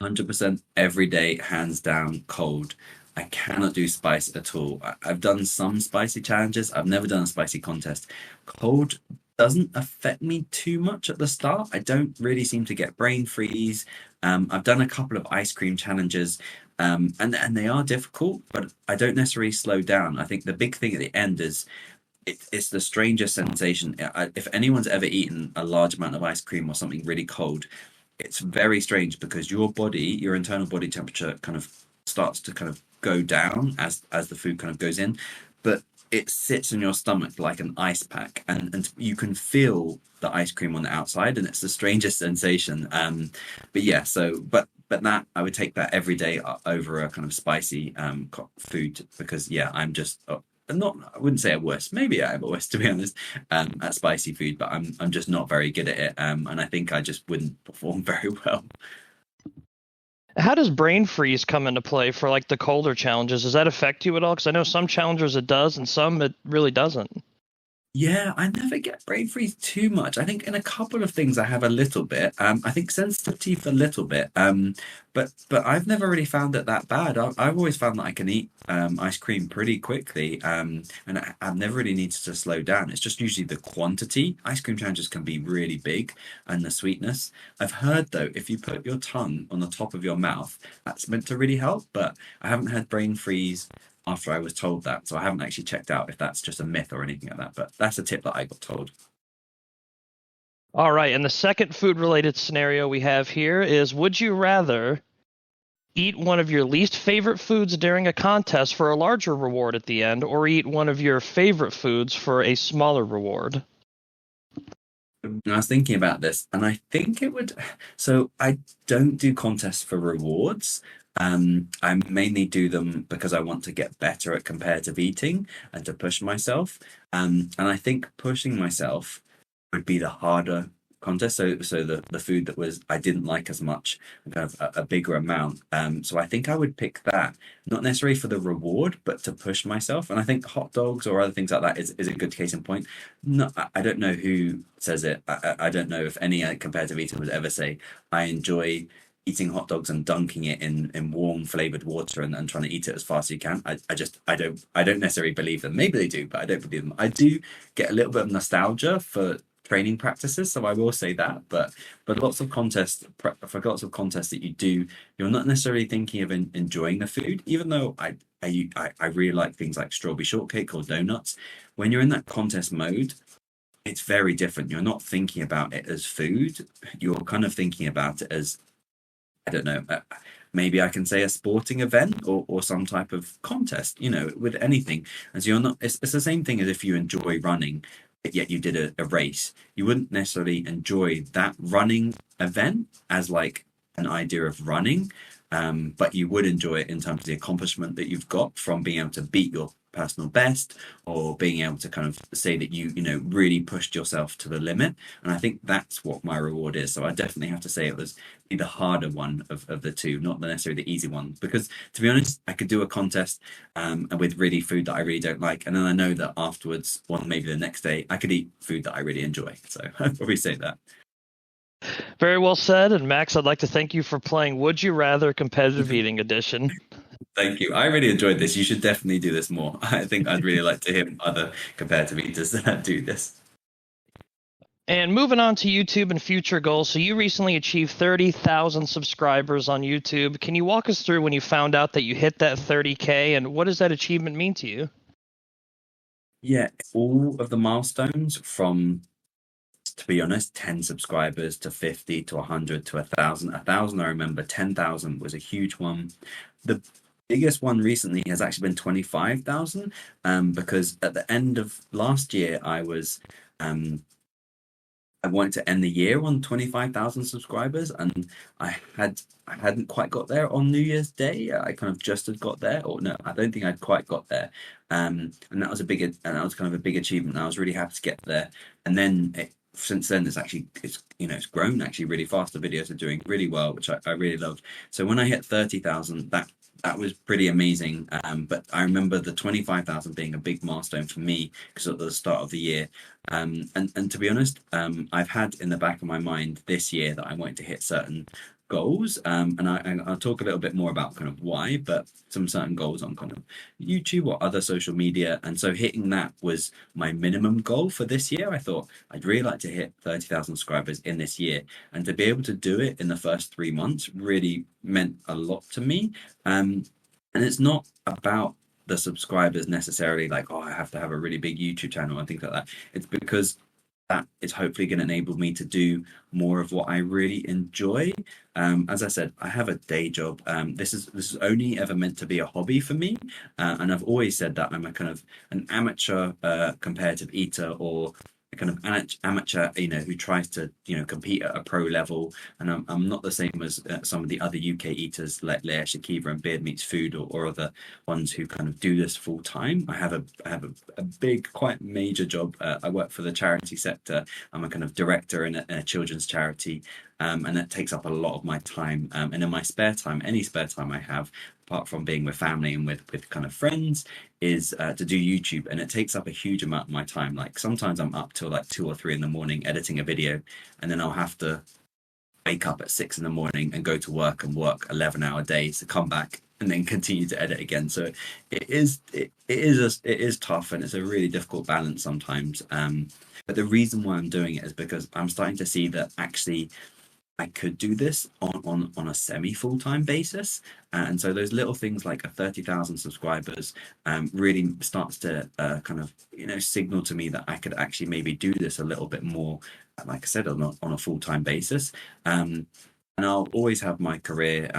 B: 100% every day, hands down, cold. I cannot do spice at all. I've done some spicy challenges. I've never done a spicy contest. Cold doesn't affect me too much at the start. I don't really seem to get brain freeze. I've done a couple of ice cream challenges, and they are difficult, but I don't necessarily slow down. I think the big thing at the end is it's the strangest sensation. If anyone's ever eaten a large amount of ice cream or something really cold, it's very strange, because your internal body temperature kind of starts to kind of go down as the food kind of goes in, but it sits in your stomach like an ice pack, and you can feel the ice cream on the outside, and it's the strangest sensation. But But that I would take that every day over a kind of spicy food because yeah, I'm just I'm not. I wouldn't say a worse. Maybe I am a worse to be honest at spicy food, but I'm just not very good at it. And I think I just wouldn't perform very well.
A: How does brain freeze come into play for like the colder challenges? Does that affect you at all? Because I know some challengers it does, and some it really doesn't.
B: Yeah, I never get brain freeze too much. I think in a couple of things I have a little bit. I think sensitive teeth a little bit. But I've never really found it that bad. I've always found that I can eat ice cream pretty quickly. And I've never really needed to slow down. It's just usually the quantity. Ice cream challenges can be really big, and the sweetness. I've heard though, if you put your tongue on the top of your mouth, that's meant to really help. But I haven't had brain freeze after I was told that. So I haven't actually checked out if that's just a myth or anything like that. But that's a tip that I got told.
A: All right, and the second food related scenario we have here is would you rather eat one of your least favorite foods during a contest for a larger reward at the end, or eat one of your favorite foods for a smaller reward?
B: I was thinking about this, and I think it would. So I don't do contests for rewards. I mainly do them because I want to get better at competitive eating and to push myself. And I think pushing myself would be the harder contest. So the food that was I didn't like as much, kind of a bigger amount. So I think I would pick that, not necessarily for the reward, but to push myself. And I think hot dogs or other things like that is a good case in point. No, I don't know who says it. I don't know if any competitive eater would ever say I enjoy eating hot dogs and dunking it in warm flavored water and trying to eat it as fast as you can. I don't necessarily believe them. Maybe they do, but I don't believe them. I do get a little bit of nostalgia for training practices, so I will say that. But lots of contests for lots of contests that you do, you're not necessarily thinking of enjoying the food, even though I really like things like strawberry shortcake or donuts. When you're in that contest mode, it's very different. You're not thinking about it as food. You're kind of thinking about it as I don't know, maybe I can say a sporting event or some type of contest, with anything. And so you're not, it's the same thing as if you enjoy running, but yet you did a race. You wouldn't necessarily enjoy that running event as like an idea of running, but you would enjoy it in terms of the accomplishment that you've got from being able to beat your personal best or being able to kind of say that you really pushed yourself to the limit. And I think that's what my reward is. So I definitely have to say it was the harder one of the two, not necessarily the easy one, because to be honest, I could do a contest with really food that I really don't like, and then I know that afterwards, or maybe the next day, I could eat food that I really enjoy. So I'd probably say that.
A: Very well said. And Max, I'd like to thank you for playing Would You Rather Competitive Eating Edition.
B: Thank you. I really enjoyed this. You should definitely do this more. I think I'd really like to hear other competitive eaters do this.
A: And moving on to YouTube and future goals. So you recently achieved 30,000 subscribers on YouTube. Can you walk us through when you found out that you hit that 30K and what does that achievement mean to you?
B: Yeah, all of the milestones from, to be honest, 10 subscribers to 50 to 100 to 1,000. 1,000, I remember 10,000 was a huge one. The biggest one recently has actually been 25,000, because at the end of last year, um, I wanted to end the year on 25,000 subscribers, and I hadn't quite got there on New Year's Day. I kind of just had got there, or no, I don't think I'd quite got there. And that was kind of a big achievement. I was really happy to get there, and then since then it's grown actually really fast. The videos are doing really well, which I really love. So when I hit 30,000, that was pretty amazing. But I remember the 25,000 being a big milestone for me because at the start of the year. And to be honest, I've had in the back of my mind this year that I wanted to hit certain goals. And I'll talk a little bit more about kind of why, but some certain goals on kind of YouTube or other social media. And so hitting that was my minimum goal for this year. I thought I'd really like to hit 30,000 subscribers in this year. And to be able to do it in the first 3 months really meant a lot to me. And it's not about the subscribers necessarily, like, oh, I have to have a really big YouTube channel and things like that. It's because that is hopefully going to enable me to do more of what I really enjoy. As I said, I have a day job. This is only ever meant to be a hobby for me, and I've always said that I'm a kind of an amateur competitive eater, or kind of amateur, who tries to, compete at a pro level. And I'm not the same as some of the other UK eaters like Leia Shakiva and Beard Meats Food, or other ones who kind of do this full time. I have a big, quite major job. I work for the charity sector. I'm a kind of director in a children's charity, and that takes up a lot of my time. And in my spare time, any spare time I have, apart from being with family and with kind of friends, is to do YouTube, and it takes up a huge amount of my time. Like sometimes I'm up till like 2 or 3 in the morning editing a video, and then I'll have to wake up at 6 in the morning and go to work and work 11-hour days to come back and then continue to edit again. So it is tough, and it's a really difficult balance sometimes. But the reason why I'm doing it is because I'm starting to see that actually I could do this on a semi full-time basis. And so those little things like a 30,000 subscribers really starts to kind of, signal to me that I could actually maybe do this a little bit more, like I said, on a full-time basis. And I'll always have my career.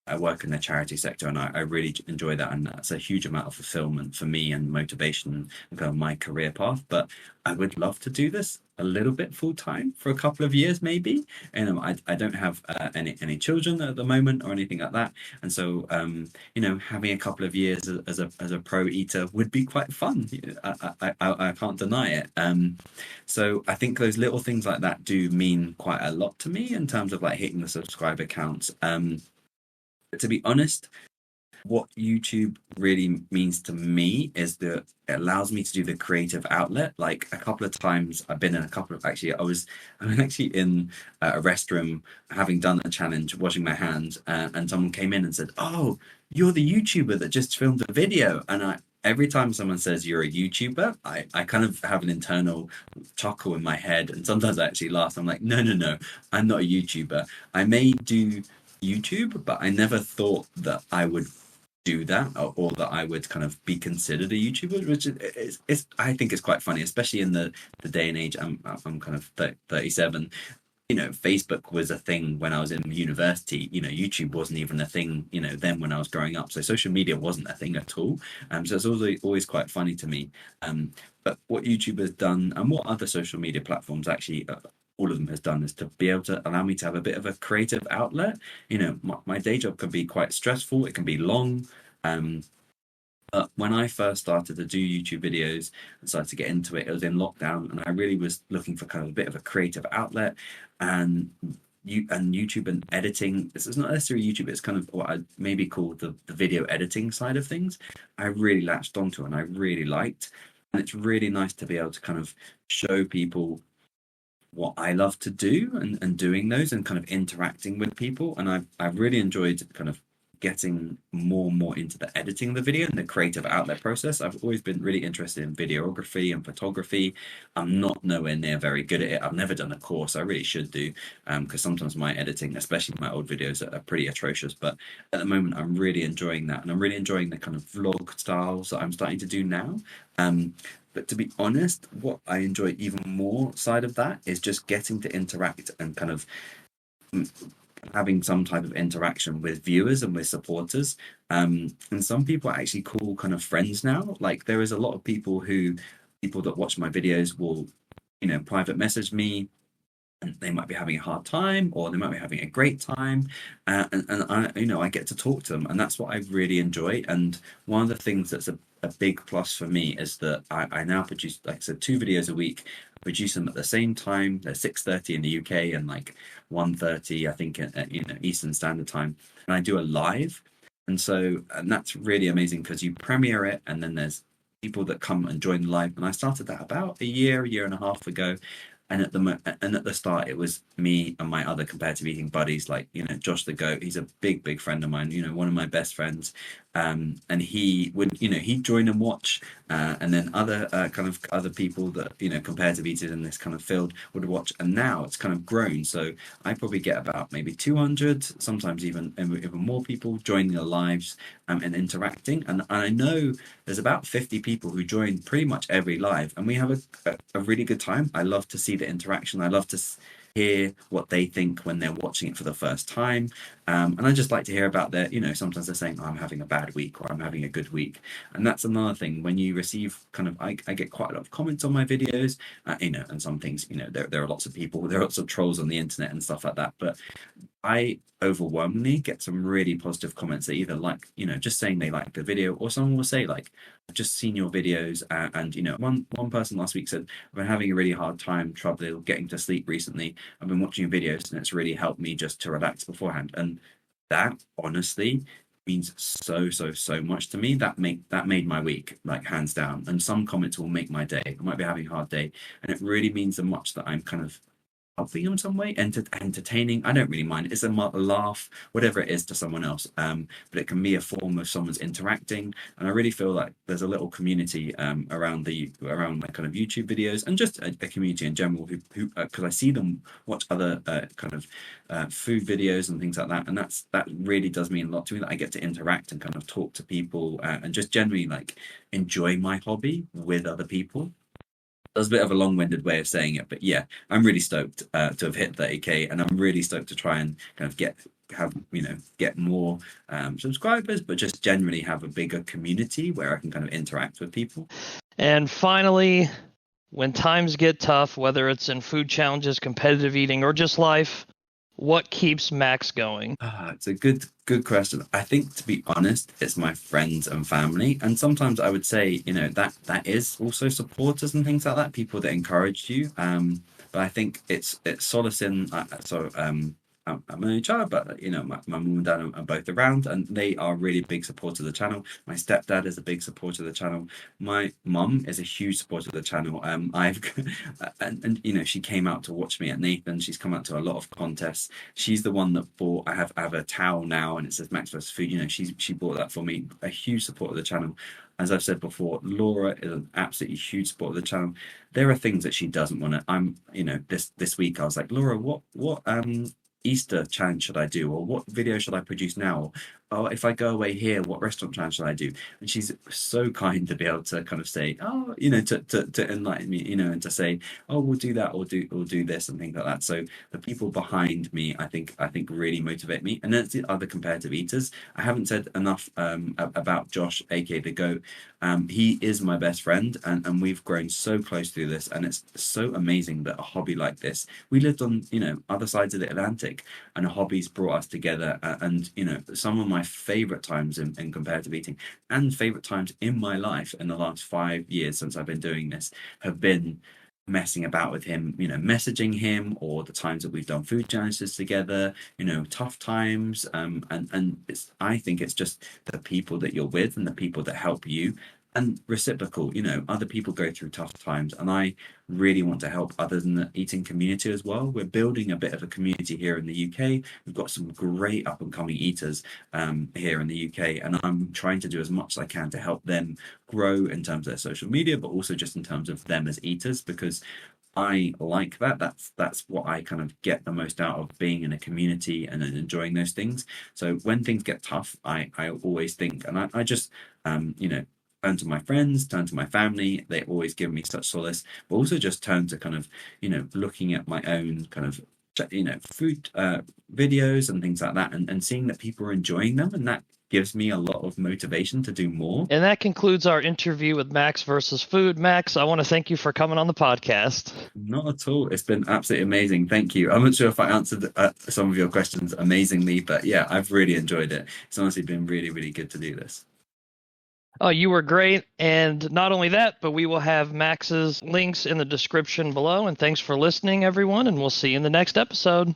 B: I work in the charity sector, and I really enjoy that, and that's a huge amount of fulfillment for me and motivation and kind of my career path. But I would love to do this a little bit full time for a couple of years, maybe. And I don't have any children at the moment or anything like that, and so having a couple of years as a pro eater would be quite fun. I can't deny it. So I think those little things like that do mean quite a lot to me in terms of like hitting the subscriber counts. But to be honest, what YouTube really means to me is that it allows me to do the creative outlet. Like a couple of times I've been in a couple of, actually, I'm actually in a restroom having done a challenge, washing my hands, and someone came in and said, "Oh, you're the YouTuber that just filmed a video." And every time someone says you're a YouTuber, I kind of have an internal chuckle in my head, and sometimes I actually laugh. I'm like, no, I'm not a YouTuber. I may do YouTube, but I never thought that I would do that, or that I would kind of be considered a YouTuber, which is I think is quite funny, especially in the day and age. I'm kind of 37. Facebook was a thing when I was in university. YouTube wasn't even a thing, then when I was growing up. So social media wasn't a thing at all. So it's always quite funny to me. But what YouTube has done, and what other social media platforms actually, all of them has done, is to be able to allow me to have a bit of a creative outlet. My day job can be quite stressful. It can be long. But when I first started to do YouTube videos and started to get into it, it was in lockdown, and I really was looking for kind of a bit of a creative outlet. And YouTube and editing, this is not necessarily YouTube, it's kind of what I maybe call the video editing side of things. I really latched onto, and I really liked. And it's really nice to be able to kind of show people what I love to do, and doing those and kind of interacting with people. And I've really enjoyed kind of getting more and more into the editing of the video and the creative outlet process. I've always been really interested in videography and photography. I'm not nowhere near very good at it. I've never done a course. I really should do, because sometimes my editing, especially my old videos, are pretty atrocious. But at the moment, I'm really enjoying that, and I'm really enjoying the kind of vlog styles that I'm starting to do now. But to be honest, what I enjoy even more side of that is just getting to interact and kind of having some type of interaction with viewers and with supporters. And some people are actually call kind of friends now. Like there is a lot of people that watch my videos will, private message me, and they might be having a hard time, or they might be having a great time, and I get to talk to them, and that's what I really enjoy. And one of the things that's a big plus for me is that I now produce, like I said, 2 videos a week. I produce them at the same time. They're 6:30 in the UK and like 1:30, I think, at Eastern Standard Time, and I do a live. And that's really amazing because you premiere it, and then there's people that come and join live. And I started that about a year and a half ago. And at the start, it was me and my other competitive eating buddies, like Josh the Goat. He's a big friend of mine. One of my best friends. And he would, he'd join and watch, and then other kind of other people that competitive eaters in this kind of field would watch. And now it's kind of grown. So I probably get about maybe 200, sometimes even more people joining the lives, and interacting. And I know there's about 50 people who join pretty much every live, and we have a really good time. I love to see the interaction. I love to hear what they think when they're watching it for the first time. And I just like to hear about their, sometimes they're saying, oh, I'm having a bad week or I'm having a good week. And that's another thing when you receive kind of, I get quite a lot of comments on my videos, and some things, there are lots of people, there are lots of trolls on the internet and stuff like that. But I overwhelmingly get some really positive comments that either like, just saying they like the video, or someone will say like, I've just seen your videos, and one person last week said, I've been having a really hard time trouble getting to sleep recently. I've been watching your videos and it's really helped me just to relax beforehand. And that honestly means so much to me. That made my week, like hands down. And some comments will make my day. I might be having a hard day, and it really means so much that I'm kind of helping them some way, entertaining. I don't really mind. It's a laugh, whatever it is to someone else. But it can be a form of someone's interacting, and I really feel like there's a little community around my kind of YouTube videos, and just a community in general who because I see them watch other kind of food videos and things like that, and that really does mean a lot to me, that I get to interact and kind of talk to people, and just generally like enjoy my hobby with other people. That's a bit of a long-winded way of saying it, but yeah, I'm really stoked to have hit 30K, and I'm really stoked to try and kind of get more subscribers, but just generally have a bigger community where I can kind of interact with people.
A: And finally, when times get tough, whether it's in food challenges, competitive eating, or just life, what keeps Max going?
B: It's a good question. I think, to be honest, it's my friends and family, and sometimes I would say, that is also supporters and things like that, people that encourage you. But I think it's solace in I'm an only child, but my mum and dad are both around, and they are really big supporters of the channel. My stepdad is a big supporter of the channel. My mum is a huge supporter of the channel. I've and she came out to watch me at Nathan. She's come out to a lot of contests. She's the one that bought. I have a towel now, and it says Max vs Food. She bought that for me. A huge support of the channel. As I've said before, Laura is an absolutely huge support of the channel. There are things that she doesn't want to. This week I was like, Laura, what Easter challenge should I do, or what video should I produce now, or if I go away here, what restaurant challenge should I do? And she's so kind to be able to kind of say, oh, to enlighten me, and to say, oh, we'll do that, or we'll do this and things like that. So the people behind me, I think really motivate me. And then it's the other competitive eaters. I haven't said enough about Josh, aka the goat. He is my best friend, and we've grown so close through this, and it's so amazing that a hobby like this, we lived on other sides of the Atlantic, and a hobby's brought us together. And some of my favorite times in comparative eating, and favorite times in my life in the last 5 years since I've been doing this, have been messing about with him, messaging him, or the times that we've done food challenges together, tough times. And I think it's just the people that you're with and the people that help you, and reciprocal. Other people go through tough times, and I really want to help others in the eating community as well. We're building a bit of a community here in the UK. We've got some great up and coming eaters here in the UK, and I'm trying to do as much as I can to help them grow in terms of their social media, but also just in terms of them as eaters, because I like that. That's what I kind of get the most out of being in a community and enjoying those things. So when things get tough, I always think, and I just turn to my friends, turn to my family. They always give me such solace, but also just turn to kind of, looking at my own kind of, food videos and things like that, and seeing that people are enjoying them. And that gives me a lot of motivation to do more.
A: And that concludes our interview with Max versus Food. Max, I want to thank you for coming on the podcast.
B: Not at all. It's been absolutely amazing. Thank you. I'm not sure if I answered some of your questions amazingly, but yeah, I've really enjoyed it. It's honestly been really, really good to do this.
A: Oh, you were great. And not only that, but we will have Max's links in the description below. And thanks for listening, everyone. And we'll see you in the next episode.